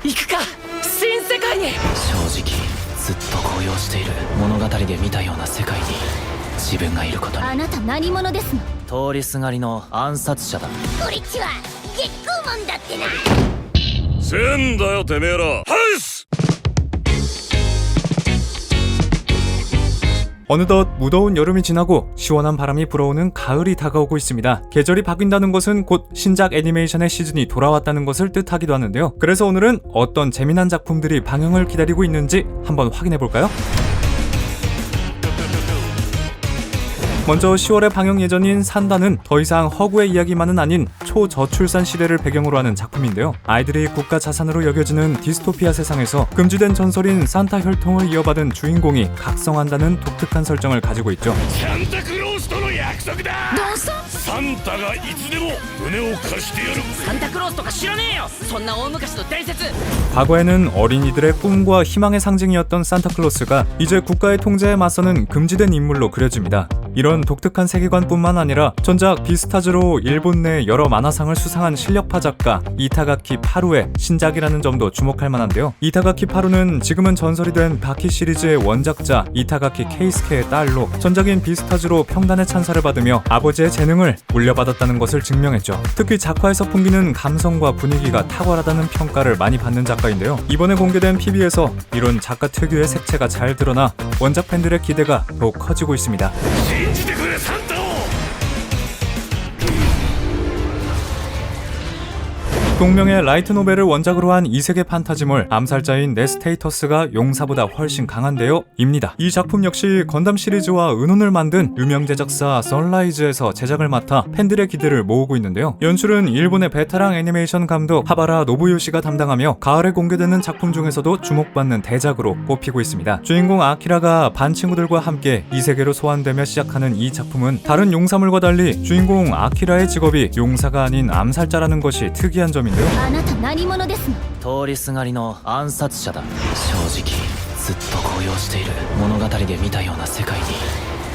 行くか新世界に。正直ずっと高揚している。物語で見たような世界に自分がいることに。あなた何者ですの？通りすがりの暗殺者だ。こいつは月光門だってな。せんだよてめえら。ハウス! 어느덧 무더운 여름이 지나고 시원한 바람이 불어오는 가을이 다가오고 있습니다. 계절이 바뀐다는 것은 곧 신작 애니메이션의 시즌이 돌아왔다는 것을 뜻하기도 하는데요. 그래서 오늘은 어떤 재미난 작품들이 방영을 기다리고 있는지 한번 확인해볼까요? 먼저 10월에 방영 예정인 산다는 더 이상 허구의 이야기만은 아닌 초저출산 시대를 배경으로 하는 작품인데요. 아이들이 국가 자산으로 여겨지는 디스토피아 세상에서 금지된 전설인 산타 혈통을 이어받은 주인공이 각성한다는 독특한 설정을 가지고 있죠. 산타크로스との約束だ。どうした？サンタがいつでも胸を貸してやる。サンタクロースとか知らねえよ。そんな大昔の伝説。 과거에는 어린이들의 꿈과 희망의 상징이었던 산타클로스가 이제 국가의 통제에 맞서는 금지된 인물로 그려집니다. 이런 독특한 세계관뿐만 아니라 전작 비스타즈로 일본 내 여러 만화상을 수상한 실력파 작가 이타가키 파루의 신작이라는 점도 주목할 만한데요. 이타가키 파루는 지금은 전설이 된 바키 시리즈의 원작자 이타가키 케이스케의 딸로 전작인 비스타즈로 평단의 찬사를 받으며 아버지의 재능을 물려받았다는 것을 증명했죠. 특히 작화에서 풍기는 감성과 분위기가 탁월하다는 평가를 많이 받는 작가인데요. 이번에 공개된 PB에서 이런 작가 특유의 색채가 잘 드러나 원작 팬들의 기대가 더욱 커지고 있습니다. 信じてくれサンタを。 동명의 라이트 노벨을 원작으로 한 이세계 판타지물 암살자인 네스테이터스가 용사보다 훨씬 강한데요 입니다. 이 작품 역시 건담 시리즈와 은혼을 만든 유명 제작사 선라이즈에서 제작을 맡아 팬들의 기대를 모으고 있는데요. 연출은 일본의 베테랑 애니메이션 감독 하바라 노부요시가 담당하며 가을에 공개되는 작품 중에서도 주목받는 대작으로 꼽히고 있습니다. 주인공 아키라가 반 친구들과 함께 이 세계로 소환되며 시작하는 이 작품은 다른 용사물과 달리 주인공 아키라의 직업이 용사가 아닌 암살자라는 것이 특이한 점입니다. あなた何者ですの？通りすがりの暗殺者だ。正直ずっと高揚している。物語で見たような世界に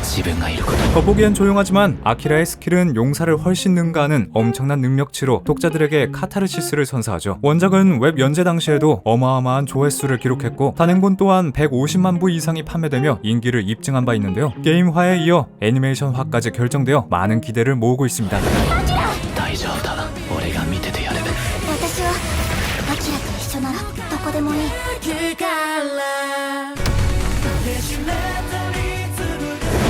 自分がいることに。 겉보기엔 조용하지만 아키라의 스킬은 용사를 훨씬 능가하는 엄청난 능력치로 독자들에게 카타르시스를 선사하죠. 원작은 웹 연재 당시에도 어마어마한 조회수를 기록했고 단행본 또한 150만 부 이상이 판매되며 인기를 입증한 바 있는데요. 게임화에 이어 애니메이션화까지 결정되어 많은 기대를 모으고 있습니다. 大丈夫だ。俺が見ててやる。私はアキラと一緒ならどこでもいい。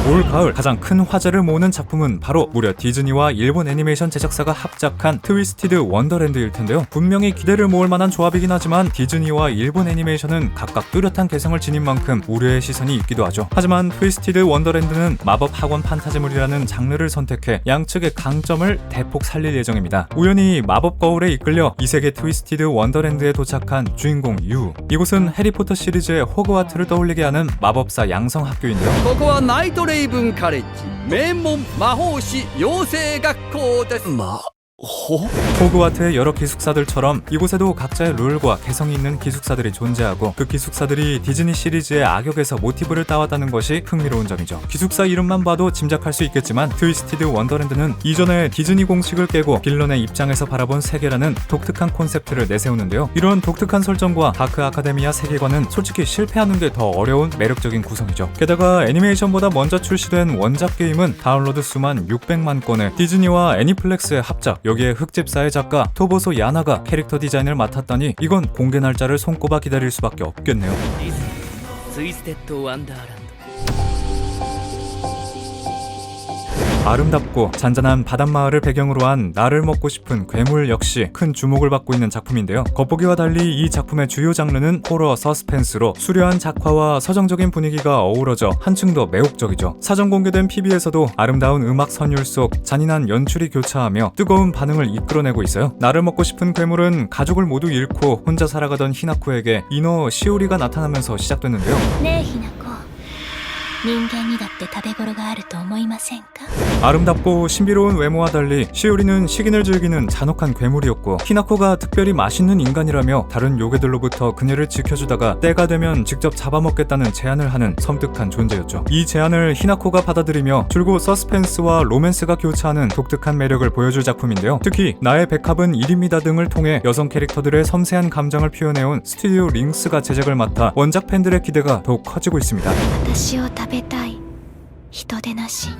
올 가을 가장 큰 화제를 모으는 작품은 바로 무려 디즈니와 일본 애니메이션 제작사가 합작한 트위스티드 원더랜드일 텐데요. 분명히 기대를 모을 만한 조합이긴 하지만 디즈니와 일본 애니메이션은 각각 뚜렷한 개성을 지닌 만큼 우려의 시선이 있기도 하죠. 하지만 트위스티드 원더랜드는 마법 학원 판타지물이라는 장르를 선택해 양측의 강점을 대폭 살릴 예정입니다. 우연히 마법 거울에 이끌려 이 세계 트위스티드 원더랜드에 도착한 주인공 유. 이곳은 해리포터 시리즈의 호그와트를 떠올리게 하는 마법사 양성 학교인데요. ここはナイトレイブンカレッジ名門魔法師養成学校です。 호그와트의 여러 기숙사들처럼 이곳에도 각자의 룰과 개성이 있는 기숙사들이 존재하고 그 기숙사들이 디즈니 시리즈의 악역에서 모티브를 따왔다는 것이 흥미로운 점이죠. 기숙사 이름만 봐도 짐작할 수 있겠지만 트위스티드 원더랜드는 이전에 디즈니 공식을 깨고 빌런의 입장에서 바라본 세계라는 독특한 콘셉트를 내세우는데요. 이런 독특한 설정과 다크 아카데미아 세계관은 솔직히 실패하는 게 더 어려운 매력적인 구성이죠. 게다가 애니메이션보다 먼저 출시된 원작 게임은 다운로드 수만 600만 건의 디즈니와 애니플렉스의 합작, 여기에 흑집사의 작가 토보소 야나가 캐릭터 디자인을 맡았다니 이건 공개 날짜를 손꼽아 기다릴 수밖에 없겠네요. ツイステッドワンダーランド。 아름답고 잔잔한 바닷마을을 배경으로 한 나를 먹고 싶은 괴물 역시 큰 주목을 받고 있는 작품인데요. 겉보기와 달리 이 작품의 주요 장르는 호러 서스펜스로 수려한 작화와 서정적인 분위기가 어우러져 한층 더 매혹적이죠. 사전 공개된 PB에서도 아름다운 음악 선율 속 잔인한 연출이 교차하며 뜨거운 반응을 이끌어내고 있어요. 나를 먹고 싶은 괴물은 가족을 모두 잃고 혼자 살아가던 히나코에게 이너 시오리가 나타나면서 시작됐는데요. ねえひなこ、人間にだって食べ頃があると思いませんか？ 아름답고 신비로운 외모와 달리 시오리는 식인을 즐기는 잔혹한 괴물이었고, 히나코가 특별히 맛있는 인간이라며 다른 요괴들로부터 그녀를 지켜주다가 때가 되면 직접 잡아먹겠다는 제안을 하는 섬뜩한 존재였죠. 이 제안을 히나코가 받아들이며 줄곧 서스펜스와 로맨스가 교차하는 독특한 매력을 보여줄 작품인데요. 특히 나의 백합은 1입니다 등을 통해 여성 캐릭터들의 섬세한 감정을 표현해온 스튜디오 링스가 제작을 맡아 원작 팬들의 기대가 더욱 커지고 있습니다. 私を食べたい人でなし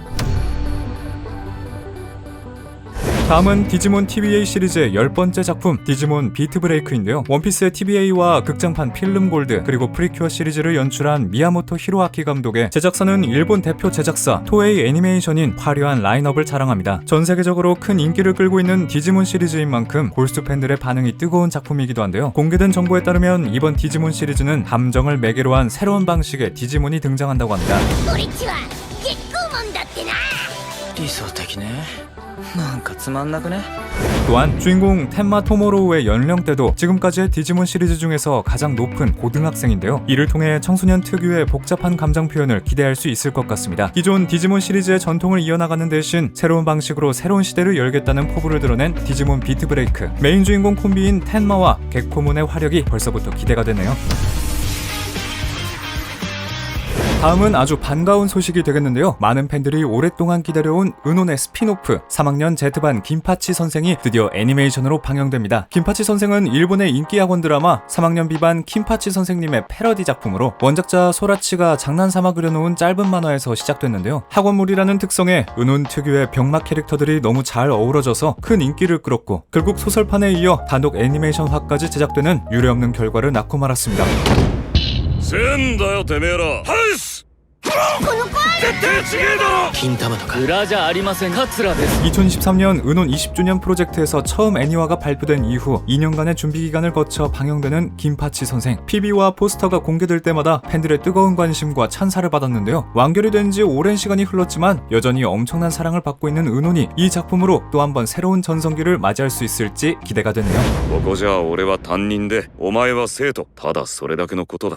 다음은 디지몬 TBA 시리즈의 10번째 작품 디지몬 비트 브레이크인데요. 원피스의 TBA와 극장판 필름 골드 그리고 프리큐어 시리즈를 연출한 미야모토 히로아키 감독의 제작사는 일본 대표 제작사 토에이 애니메이션인 화려한 라인업을 자랑합니다. 전 세계적으로 큰 인기를 끌고 있는 디지몬 시리즈인 만큼 골수 팬들의 반응이 뜨거운 작품이기도 한데요. 공개된 정보에 따르면 이번 디지몬 시리즈는 함정을 매개로 한 새로운 방식의 디지몬이 등장한다고 합니다. 俺っちは月空門だってな理想的ね。なんかつまんなくね。 또한 주인공 텐마 토모로우의 연령대도 지금까지의 디지몬 시리즈 중에서 가장 높은 고등학생인데요. 이를 통해 청소년 특유의 복잡한 감정 표현을 기대할 수 있을 것 같습니다. 기존 디지몬 시리즈의 전통을 이어나가는 대신 새로운 방식으로 새로운 시대를 열겠다는 포부를 드러낸 디지몬 비트 브레이크. 메인 주인공 콤비인 텐마와 겟코몬의 화력이 벌써부터 기대가 되네요. 다음은 아주 반가운 소식이 되겠는데요. 많은 팬들이 오랫동안 기다려온 은혼의 스피노프 3학년 Z반 김파치 선생이 드디어 애니메이션으로 방영됩니다. 김파치 선생은 일본의 인기 학원 드라마 3학년 B반 김파치 선생님의 패러디 작품으로 원작자 소라치가 장난삼아 그려놓은 짧은 만화에서 시작됐는데요. 학원물이라는 특성에 은혼 특유의 병맛 캐릭터들이 너무 잘 어우러져서 큰 인기를 끌었고, 결국 소설판에 이어 단독 애니메이션화까지 제작되는 유례없는 결과를 낳고 말았습니다. せんだよてめえら。ハウス絶対違えだろ。金玉とか。裏じゃありません。桂です。 2013년 은혼 20주년 프로젝트에서 처음 애니화가 발표된 이후 2년간의 준비 기간을 거쳐 방영되는 김파치 선생. PB와 포스터가 공개될 때마다 팬들의 뜨거운 관심과 찬사를 받았는데요. 완결이 된 지 오랜 시간이 흘렀지만 여전히 엄청난 사랑을 받고 있는 은혼이 이 작품으로 또 한 번 새로운 전성기를 맞이할 수 있을지 기대가 되네요. ここじゃ俺は担任でお前は生徒。ただそれだけのことだ。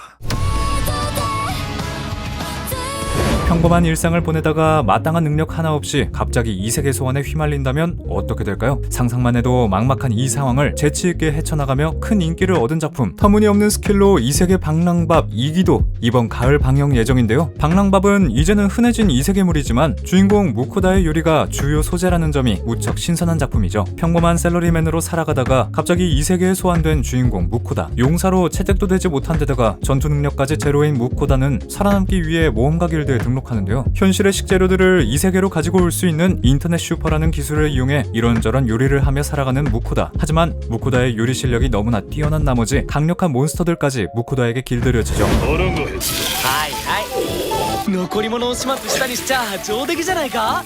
평범한 일상을 보내다가 마땅한 능력 하나 없이 갑자기 이세계 소환에 휘말린다면 어떻게 될까요? 상상만 해도 막막한 이 상황을 재치있게 헤쳐나가며 큰 인기를 얻은 작품, 터무니없는 스킬로 이세계 방랑밥 2기도 이번 가을 방영 예정인데요. 방랑밥은 이제는 흔해진 이세계물이지만 주인공 무코다의 요리가 주요 소재라는 점이 무척 신선한 작품이죠. 평범한 샐러리맨으로 살아가다가 갑자기 이세계에 소환된 주인공 무코다. 용사로 채택도 되지 못한 데다가 전투 능력까지 제로인 무코다는 살아남기 위해 모험가 길드에 등록하는데요. 현실의 식재료들을 이 세계로 가지고 올 수 있는 인터넷 슈퍼라는 기술을 이용해 이런저런 요리를 하며 살아가는 무코다. 하지만 무코다의 요리 실력이 너무나 뛰어난 나머지 강력한 몬스터들까지 무코다에게 길들여지죠. 腹が減った。はいはい残り物を始末したりしちゃ上出来じゃないか。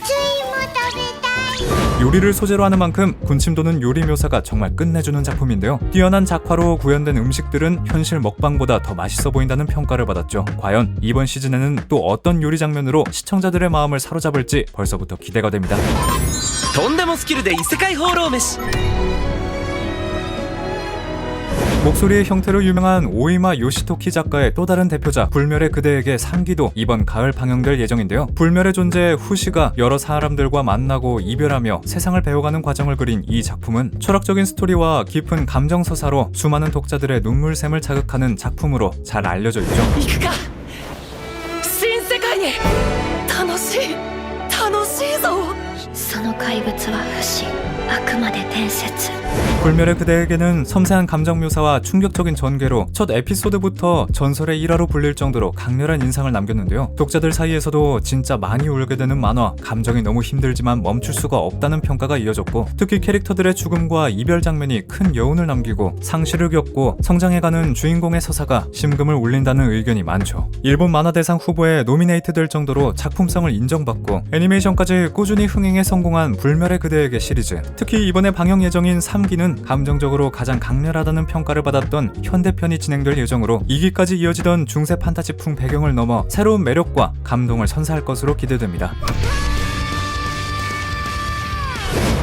요리를 소재로 하는 만큼 군침 도는 요리 묘사가 정말 끝내주는 작품인데요. 뛰어난 작화로 구현된 음식들은 현실 먹방보다 더 맛있어 보인다는 평가를 받았죠. 과연 이번 시즌에는 또 어떤 요리 장면으로 시청자들의 마음을 사로잡을지 벌써부터 기대가 됩니다. とんでもスキルで異世界放浪飯。 목소리의 형태로 유명한 오이마 요시토키 작가의 또 다른 대표작 불멸의 그대에게 3기도 이번 가을 방영될 예정인데요. 불멸의 존재 후시가 여러 사람들과 만나고 이별하며 세상을 배워가는 과정을 그린 이 작품은 철학적인 스토리와 깊은 감정 서사로 수많은 독자들의 눈물샘을 자극하는 작품으로 잘 알려져 있죠. 行くか。新世界に。楽しい楽しいぞ。その怪物は不死あくまで伝説 불멸의 그대에게는 섬세한 감정 묘사와 충격적인 전개로 첫 에피소드부터 전설의 일화로 불릴 정도로 강렬한 인상을 남겼는데요. 독자들 사이에서도 진짜 많이 울게 되는 만화, 감정이 너무 힘들지만 멈출 수가 없다는 평가가 이어졌고, 특히 캐릭터들의 죽음과 이별 장면이 큰 여운을 남기고 상실을 겪고 성장해가는 주인공의 서사가 심금을 울린다는 의견이 많죠. 일본 만화대상 후보에 노미네이트 될 정도로 작품성을 인정받고 애니메이션까지 꾸준히 흥행에 성공한 불멸의 그대에게 시리즈, 특히 이번에 방영 예정인 3기는 감정적으로 가장 강렬하다는 평가를 받았던 현대편이 진행될 예정으로 2기까지 이어지던 중세 판타지풍 배경을 넘어 새로운 매력과 감동을 선사할 것으로 기대됩니다.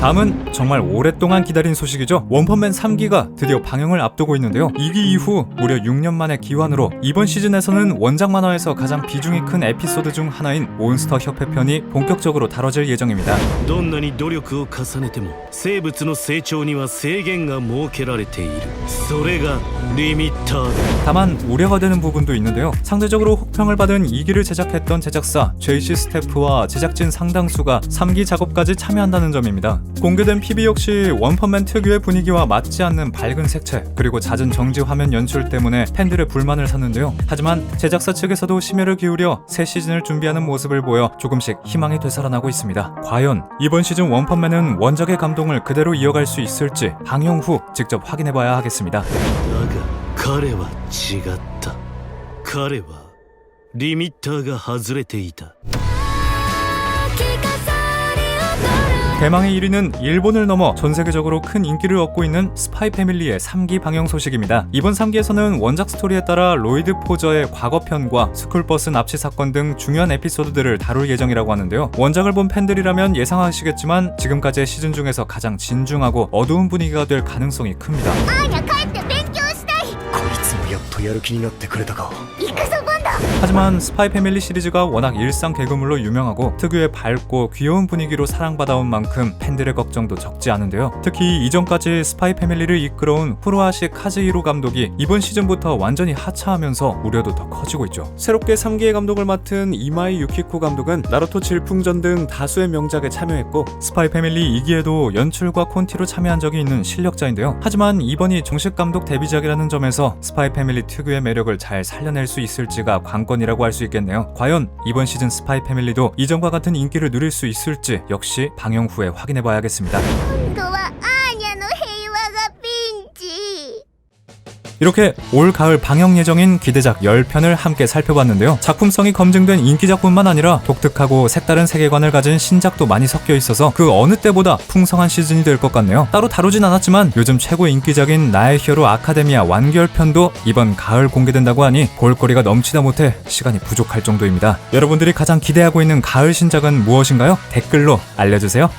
다음은 정말 오랫동안 기다린 소식이죠. 원펀맨 3기가 드디어 방영을 앞두고 있는데요. 2기 이후 무려 6년 만의 기환으로 이번 시즌에서는 원작 만화에서 가장 비중이 큰 에피소드 중 하나인 몬스터 협회 편이 본격적으로 다뤄질 예정입니다. どんなに努力を重ねても生物の成長には制限が設けられている。それがリミッターだ。 다만 우려가 되는 부분도 있는데요. 상대적으로 혹평을 받은 2기를 제작했던 제작사 JC 스태프와 제작진 상당수가 3기 작업까지 참여한다는 점입니다. 공개된 PV 역시 원펀맨 특유의 분위기와 맞지 않는 밝은 색채 그리고 잦은 정지 화면 연출 때문에 팬들의 불만을 샀는데요. 하지만 제작사 측에서도 심혈을 기울여 새 시즌을 준비하는 모습을 보여 조금씩 희망이 되살아나고 있습니다. 과연 이번 시즌 원펀맨은 원작의 감동을 그대로 이어갈 수 있을지 방영 후 직접 확인해봐야 하겠습니다. だが彼は違った。彼はリミッターが外れていた。 대망의 1위는 일본을 넘어 전 세계적으로 큰 인기를 얻고 있는 스파이 패밀리의 3기 방영 소식입니다. 이번 3기에서는 원작 스토리에 따라 로이드 포저의 과거편과 스쿨버스 납치 사건 등 중요한 에피소드들을 다룰 예정이라고 하는데요. 원작을 본 팬들이라면 예상하시겠지만 지금까지의 시즌 중에서 가장 진중하고 어두운 분위기가 될 가능성이 큽니다. アーニャ帰って勉強したい。こいつもやっとやる気になってくれたか。 行くぞボンド。 하지만 스파이 패밀리 시리즈가 워낙 일상 개그물로 유명하고 특유의 밝고 귀여운 분위기로 사랑받아온 만큼 팬들의 걱정도 적지 않은데요. 특히 이전까지 스파이 패밀리를 이끌어온 후루아시 카즈히로 감독이 이번 시즌부터 완전히 하차하면서 우려도 더 커지고 있죠. 새롭게 3기의 감독을 맡은 이마이 유키코 감독은 나루토 질풍전 등 다수의 명작에 참여했고 스파이 패밀리 2기에도 연출과 콘티로 참여한 적이 있는 실력자인데요. 하지만 이번이 정식 감독 데뷔작이라는 점에서 스파이 패밀리 특유의 매력을 잘 살려낼 수 있을지가 관건이라고 할 수 있겠네요. 과연 이번 시즌 스파이 패밀리도 이전과 같은 인기를 누릴 수 있을지 역시 방영 후에 확인해봐야겠습니다. 今度はアーニャの平和がピンチ。 이렇게 올 가을 방영 예정인 기대작 10편을 함께 살펴봤는데요. 작품성이 검증된 인기작뿐만 아니라 독특하고 색다른 세계관을 가진 신작도 많이 섞여 있어서 그 어느 때보다 풍성한 시즌이 될 것 같네요. 따로 다루진 않았지만 요즘 최고 인기작인 나의 히어로 아카데미아 완결편도 이번 가을 공개된다고 하니 볼거리가 넘치다 못해 시간이 부족할 정도입니다. 여러분들이 가장 기대하고 있는 가을 신작은 무엇인가요? 댓글로 알려주세요.